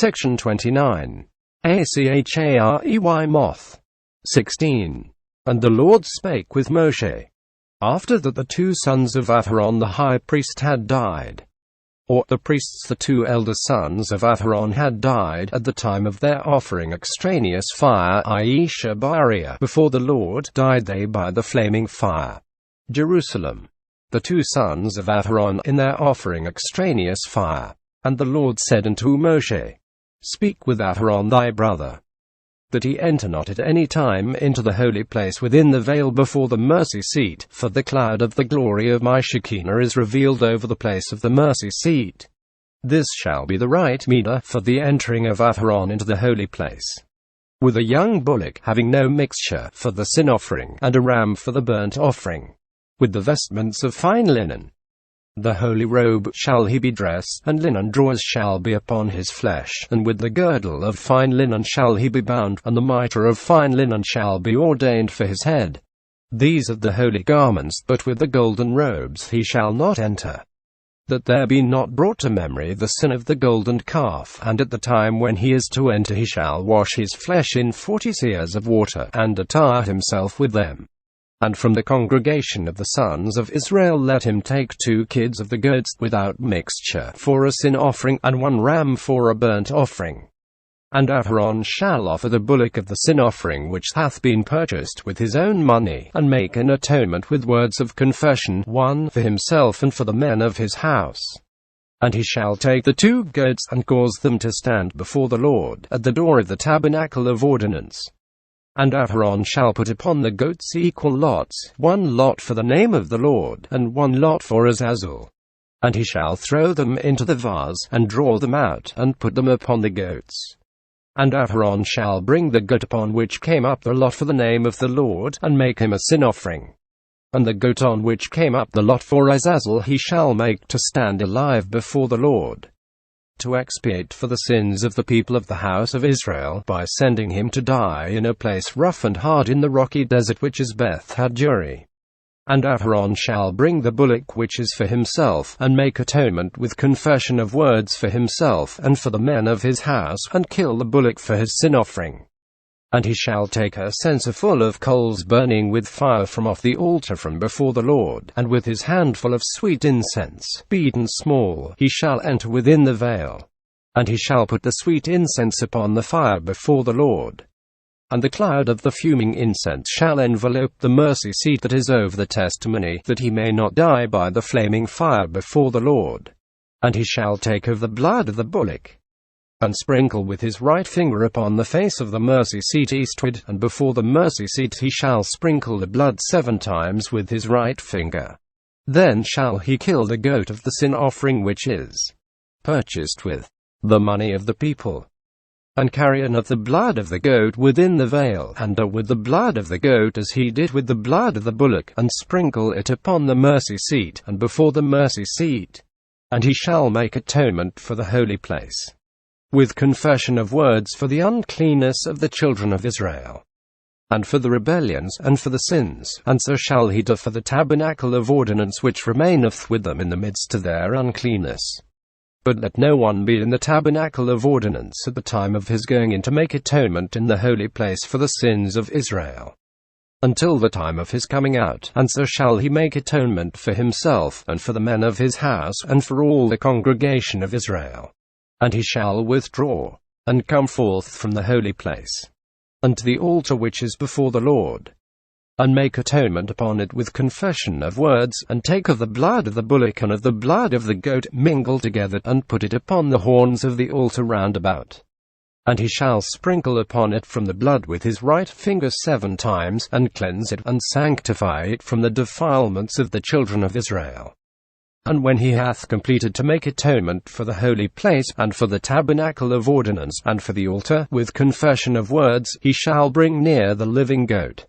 Section 29. ACHAREY MOTH. 16. And the Lord spake with Moshe, after that the 2 sons of Aaron the high priest had died, or the priests the 2 elder sons of Aaron had died at the time of their offering extraneous fire, i.e. Shabariah, before the Lord, died they by the flaming fire. Jerusalem. The 2 sons of Aaron in their offering extraneous fire. And the Lord said unto Moshe, Speak with Aaron thy brother, that he enter not at any time into the holy place within the veil before the mercy seat, for the cloud of the glory of my Shekinah is revealed over the place of the mercy seat. This shall be the right meter for the entering of Aaron into the holy place, with a young bullock having no mixture for the sin offering, and a ram for the burnt offering, with the vestments of fine linen. The holy robe shall he be dressed, and linen drawers shall be upon his flesh, and with the girdle of fine linen shall he be bound, and the mitre of fine linen shall be ordained for his head. These are the holy garments, but with the golden robes he shall not enter, that there be not brought to memory the sin of the golden calf. And at the time when he is to enter he shall wash his flesh in 40 seahs of water, and attire himself with them. And from the congregation of the sons of Israel let him take 2 kids of the goats without mixture for a sin offering, and 1 ram for a burnt offering. And Aaron shall offer the bullock of the sin offering which hath been purchased with his own money, and make an atonement with words of confession, 1 for himself and for the men of his house. And he shall take the 2 goats, and cause them to stand before the Lord at the door of the tabernacle of ordinance. And Aaron shall put upon the goats equal lots, 1 lot for the name of the Lord, and 1 lot for Azazel. And he shall throw them into the vase, and draw them out, and put them upon the goats. And Aaron shall bring the goat upon which came up the lot for the name of the Lord, and make him a sin offering. And the goat on which came up the lot for Azazel he shall make to stand alive before the Lord, to expiate for the sins of the people of the house of Israel, by sending him to die in a place rough and hard in the rocky desert which is ACHAREY. And Aaron shall bring the bullock which is for himself, and make atonement with confession of words for himself and for the men of his house, and kill the bullock for his sin offering. And he shall take a censer full of coals burning with fire from off the altar from before the Lord, and with his handful of sweet incense, beaten small, he shall enter within the veil. And he shall put the sweet incense upon the fire before the Lord. And the cloud of the fuming incense shall envelope the mercy seat that is over the testimony, that he may not die by the flaming fire before the Lord. And he shall take of the blood of the bullock, and sprinkle with his right finger upon the face of the mercy seat eastward, and before the mercy seat he shall sprinkle the blood 7 times with his right finger. Then shall he kill the goat of the sin offering which is purchased with the money of the people, and carry of the blood of the goat within the veil, and with the blood of the goat as he did with the blood of the bullock, and sprinkle it upon the mercy seat, and before the mercy seat. And he shall make atonement for the holy place, with confession of words for the uncleanness of the children of Israel, and for the rebellions, and for the sins, and so shall he do for the tabernacle of ordinance which remaineth with them in the midst of their uncleanness. But let no one be in the tabernacle of ordinance at the time of his going in to make atonement in the holy place for the sins of Israel, until the time of his coming out, and so shall he make atonement for himself, and for the men of his house, and for all the congregation of Israel. And he shall withdraw, and come forth from the holy place, unto the altar which is before the Lord, and make atonement upon it with confession of words, and take of the blood of the bullock and of the blood of the goat, mingle together, and put it upon the horns of the altar round about. And he shall sprinkle upon it from the blood with his right finger 7 times, and cleanse it, and sanctify it from the defilements of the children of Israel. And when he hath completed to make atonement for the holy place, and for the tabernacle of ordinance, and for the altar, with confession of words, he shall bring near the living goat.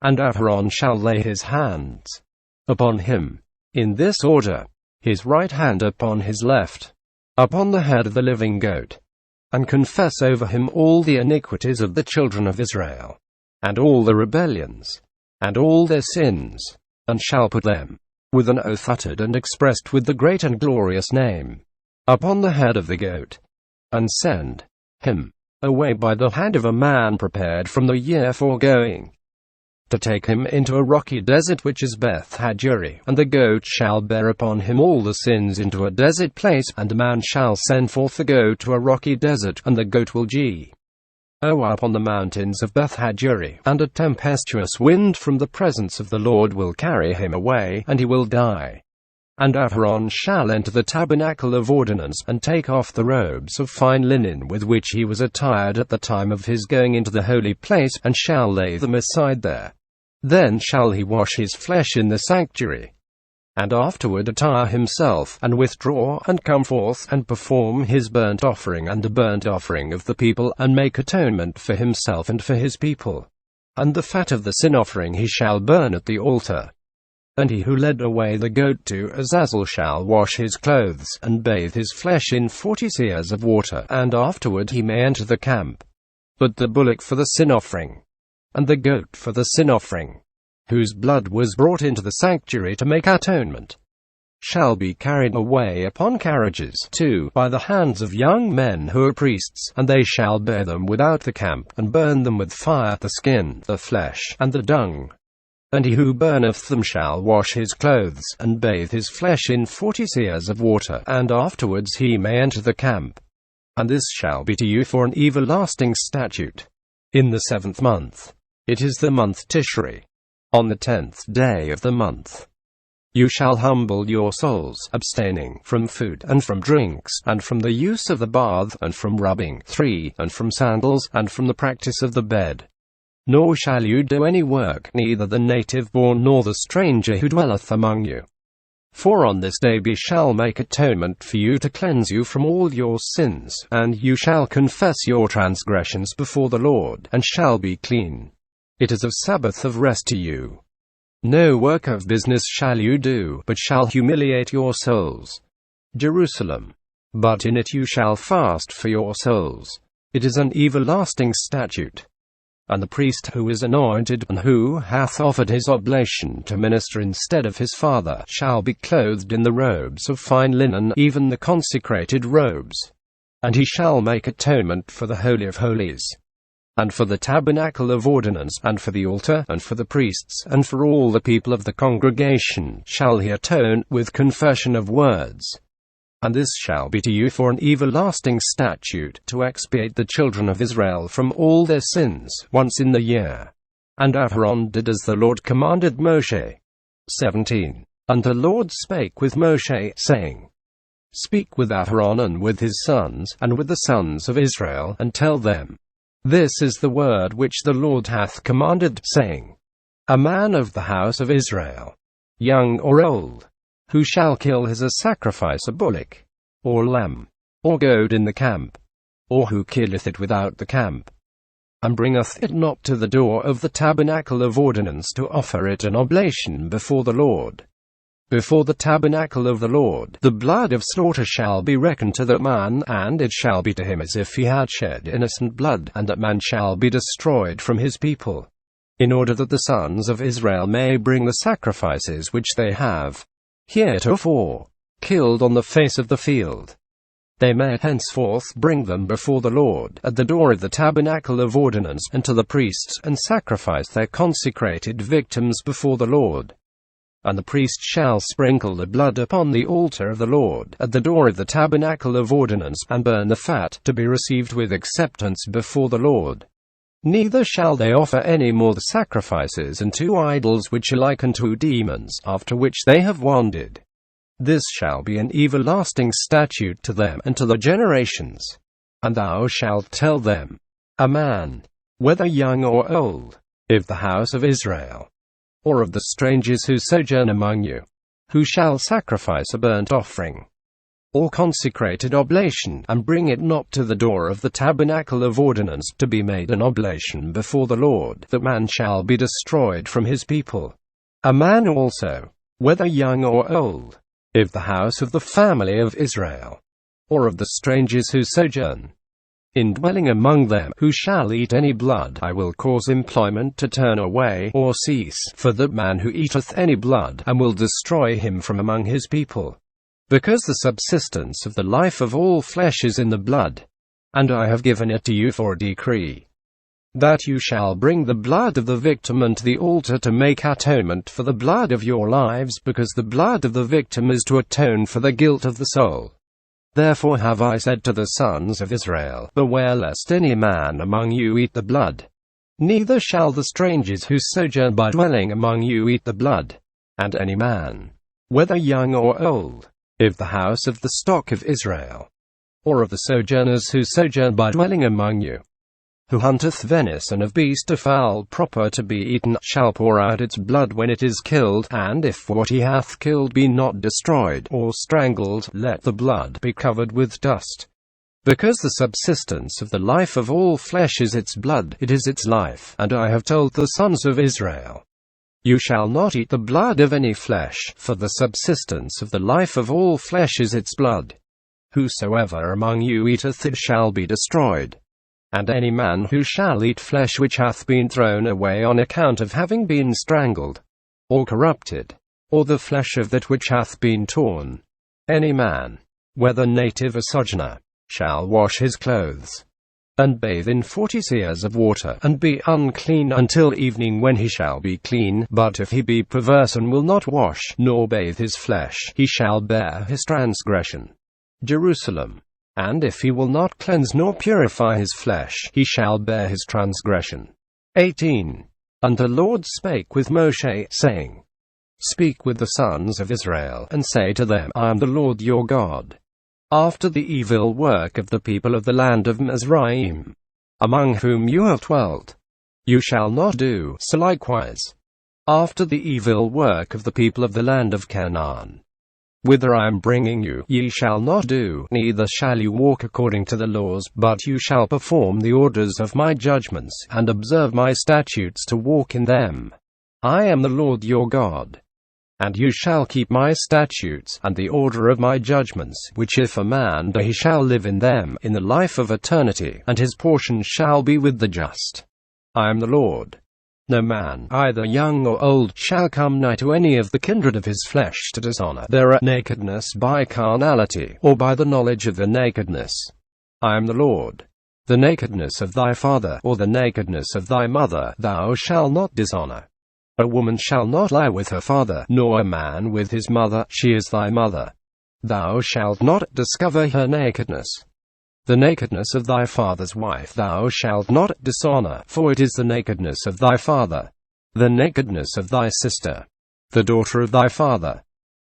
And Aaron shall lay his hands upon him, in this order, his right hand upon his left, upon the head of the living goat, and confess over him all the iniquities of the children of Israel, and all the rebellions, and all their sins, and shall put them, with an oath uttered and expressed with the great and glorious name, upon the head of the goat, and send him away by the hand of a man prepared from the year foregoing, to take him into a rocky desert which is Beth-Hajuri, and the goat shall bear upon him all the sins into a desert place, and a man shall send forth the goat to a rocky desert, and the goat will go up on the mountains of Beth-Hajuri, and a tempestuous wind from the presence of the Lord will carry him away, and he will die. And Aaron shall enter the tabernacle of ordinance, and take off the robes of fine linen with which he was attired at the time of his going into the holy place, and shall lay them aside there. Then shall he wash his flesh in the sanctuary, and afterward attire himself, and withdraw, and come forth, and perform his burnt offering and the burnt offering of the people, and make atonement for himself and for his people. And the fat of the sin offering he shall burn at the altar. And he who led away the goat to Azazel shall wash his clothes, and bathe his flesh in 40 seahs of water, and afterward he may enter the camp. But the bullock for the sin offering, and the goat for the sin offering, whose blood was brought into the sanctuary to make atonement, shall be carried away upon carriages, too, by the hands of young men who are priests, and they shall bear them without the camp, and burn them with fire, the skin, the flesh, and the dung. And he who burneth them shall wash his clothes, and bathe his flesh in 40 seahs of water, and afterwards he may enter the camp. And this shall be to you for an everlasting statute. In the 7th month, it is the month Tishri, on the 10th day of the month, you shall humble your souls, abstaining from food, and from drinks, and from the use of the bath, and from rubbing, 3, and from sandals, and from the practice of the bed. Nor shall you do any work, neither the native born nor the stranger who dwelleth among you. For on this day he shall make atonement for you to cleanse you from all your sins, and you shall confess your transgressions before the Lord, and shall be clean. It is a Sabbath of rest to you. No work of business shall you do, but shall humiliate your souls. Jerusalem. But in it you shall fast for your souls. It is an everlasting statute. And the priest who is anointed, and who hath offered his oblation to minister instead of his father, shall be clothed in the robes of fine linen, even the consecrated robes. And he shall make atonement for the Holy of Holies, and for the tabernacle of ordinance, and for the altar, and for the priests, and for all the people of the congregation shall he atone with confession of words. And this shall be to you for an everlasting statute, to expiate the children of Israel from all their sins, once in the year. And Aaron did as the Lord commanded Moshe. 17. And the Lord spake with Moshe, saying, Speak with Aaron and with his sons, and with the sons of Israel, and tell them, This is the word which the Lord hath commanded, saying, A man of the house of Israel, young or old, who shall kill as a sacrifice a bullock, or lamb, or goat in the camp, or who killeth it without the camp, and bringeth it not to the door of the tabernacle of ordinance to offer it an oblation before the Lord. Before the tabernacle of the Lord, the blood of slaughter shall be reckoned to that man, and it shall be to him as if he had shed innocent blood, and that man shall be destroyed from his people, in order that the sons of Israel may bring the sacrifices which they have heretofore killed on the face of the field. They may henceforth bring them before the Lord at the door of the tabernacle of ordinance, and to the priests, and sacrifice their consecrated victims before the Lord. And the priest shall sprinkle the blood upon the altar of the Lord at the door of the tabernacle of ordinance, and burn the fat, to be received with acceptance before the Lord. Neither shall they offer any more the sacrifices unto idols which are like unto demons, after which they have wandered. This shall be an everlasting statute to them and to the generations. And thou shalt tell them, A man, whether young or old, of the house of Israel, or of the strangers who sojourn among you, who shall sacrifice a burnt offering, or consecrated oblation, and bring it not to the door of the tabernacle of ordinance to be made an oblation before the Lord, that man shall be destroyed from his people. A man also, whether young or old, of the house of the family of Israel, or of the strangers who sojourn in dwelling among them, who shall eat any blood, I will cause employment to turn away or cease for that man who eateth any blood, and will destroy him from among his people. Because the subsistence of the life of all flesh is in the blood, and I have given it to you for a decree, that you shall bring the blood of the victim unto the altar to make atonement for the blood of your lives, because the blood of the victim is to atone for the guilt of the soul. Therefore have I said to the sons of Israel, beware lest any man among you eat the blood. Neither shall the strangers who sojourn by dwelling among you eat the blood. And any man, whether young or old, of the house of the stock of Israel, or of the sojourners who sojourn by dwelling among you, who hunteth venison of beast or fowl proper to be eaten, shall pour out its blood when it is killed, and if what he hath killed be not destroyed or strangled, let the blood be covered with dust. Because the subsistence of the life of all flesh is its blood, it is its life. And I have told the sons of Israel, you shall not eat the blood of any flesh, for the subsistence of the life of all flesh is its blood. Whosoever among you eateth it shall be destroyed. And any man who shall eat flesh which hath been thrown away on account of having been strangled, or corrupted, or the flesh of that which hath been torn, any man, whether native or sojourner, shall wash his clothes, and bathe in 40 seahs of water, and be unclean until evening, when he shall be clean. But if he be perverse and will not wash, nor bathe his flesh, he shall bear his transgression. Jerusalem. And if he will not cleanse nor purify his flesh, he shall bear his transgression. 18. And the Lord spake with Moshe, saying, speak with the sons of Israel, and say to them, I am the Lord your God. After the evil work of the people of the land of Mizraim, among whom you have dwelt, you shall not do so likewise. After the evil work of the people of the land of Canaan, whither I am bringing you, ye shall not do, neither shall you walk according to the laws, but you shall perform the orders of my judgments, and observe my statutes to walk in them. I am the Lord your God. And you shall keep my statutes, and the order of my judgments, which if a man do, he shall live in them, in the life of eternity, and his portion shall be with the just. I am the Lord. No man, either young or old, shall come nigh to any of the kindred of his flesh to dishonor their nakedness by carnality, or by the knowledge of the nakedness. I am the Lord. The nakedness of thy father, or the nakedness of thy mother, thou shalt not dishonor. A woman shall not lie with her father, nor a man with his mother, she is thy mother. Thou shalt not discover her nakedness. The nakedness of thy father's wife thou shalt not dishonor, for it is the nakedness of thy father. The nakedness of thy sister, the daughter of thy father,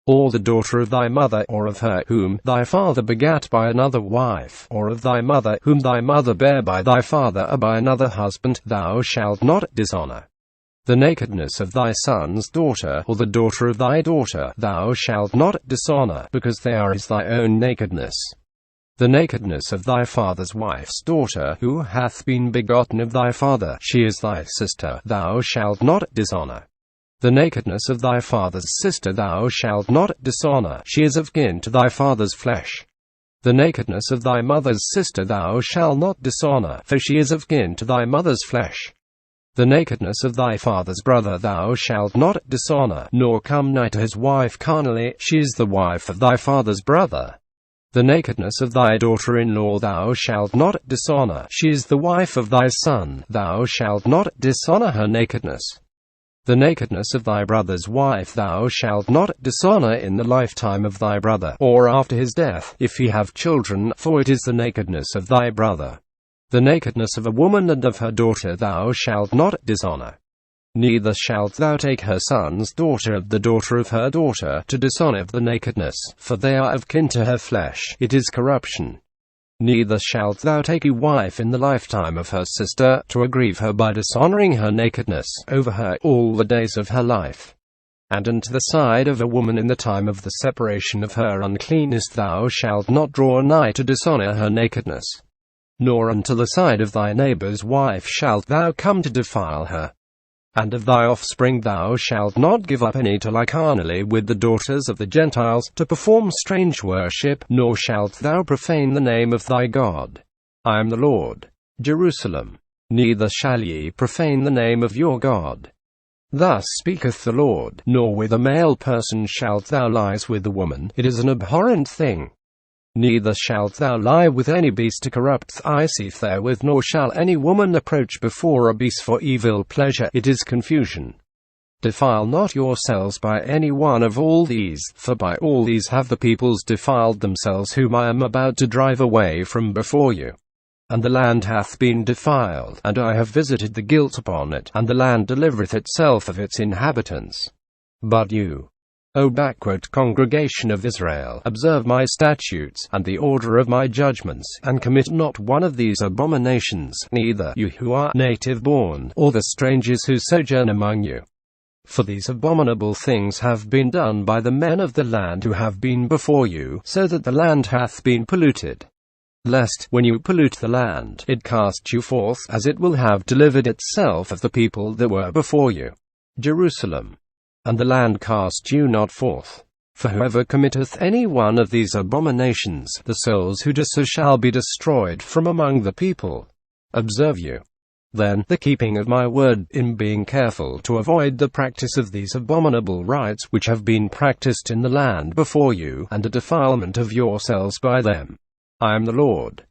or the daughter of thy mother, or of her whom thy father begat by another wife, or of thy mother whom thy mother bare by thy father or by another husband, thou shalt not dishonor. The nakedness of thy son's daughter, or the daughter of thy daughter, thou shalt not dishonor, because they are as thy own nakedness. The nakedness of thy father's wife's daughter, who hath been begotten of thy father, she is thy sister, thou shalt not dishonor. The nakedness of thy father's sister thou shalt not dishonor, she is of kin to thy father's flesh. The nakedness of thy mother's sister thou shalt not dishonor, for she is of kin to thy mother's flesh. The nakedness of thy father's brother thou shalt not dishonor, nor come nigh to his wife carnally, she is the wife of thy father's brother. The nakedness of thy daughter-in-law thou shalt not dishonor, she is the wife of thy son, thou shalt not dishonor her nakedness. The nakedness of thy brother's wife thou shalt not dishonor in the lifetime of thy brother, or after his death, if he have children, for it is the nakedness of thy brother. The nakedness of a woman and of her daughter thou shalt not dishonor. Neither shalt thou take her son's daughter of the daughter of her daughter to dishonor of the nakedness, for they are of kin to her flesh, it is corruption. Neither shalt thou take a wife in the lifetime of her sister, to aggrieve her by dishonoring her nakedness over her all the days of her life. And unto the side of a woman in the time of the separation of her uncleanness thou shalt not draw nigh to dishonor her nakedness. Nor unto the side of thy neighbor's wife shalt thou come to defile her. And of thy offspring thou shalt not give up any to lie carnally with the daughters of the Gentiles, to perform strange worship, nor shalt thou profane the name of thy God. I am the Lord. Jerusalem. Neither shall ye profane the name of your God. Thus speaketh the Lord, nor with a male person shalt thou lie with a woman, it is an abhorrent thing. Neither shalt thou lie with any beast to corrupt thyself therewith, nor shall any woman approach before a beast for evil pleasure, it is confusion. Defile not yourselves by any one of all these, for by all these have the peoples defiled themselves whom I am about to drive away from before you. And the land hath been defiled, and I have visited the guilt upon it, and the land delivereth itself of its inhabitants. But you, O backward congregation of Israel, observe my statutes, and the order of my judgments, and commit not one of these abominations, neither you who are native born, or the strangers who sojourn among you. For these abominable things have been done by the men of the land who have been before you, so that the land hath been polluted. Lest, when you pollute the land, it cast you forth, as it will have delivered itself of the people that were before you. Jerusalem. And the land cast you not forth. For whoever committeth any one of these abominations, the souls who do so shall be destroyed from among the people. Observe you, then, the keeping of my word, in being careful to avoid the practice of these abominable rites which have been practiced in the land before you, and the defilement of yourselves by them. I am the Lord.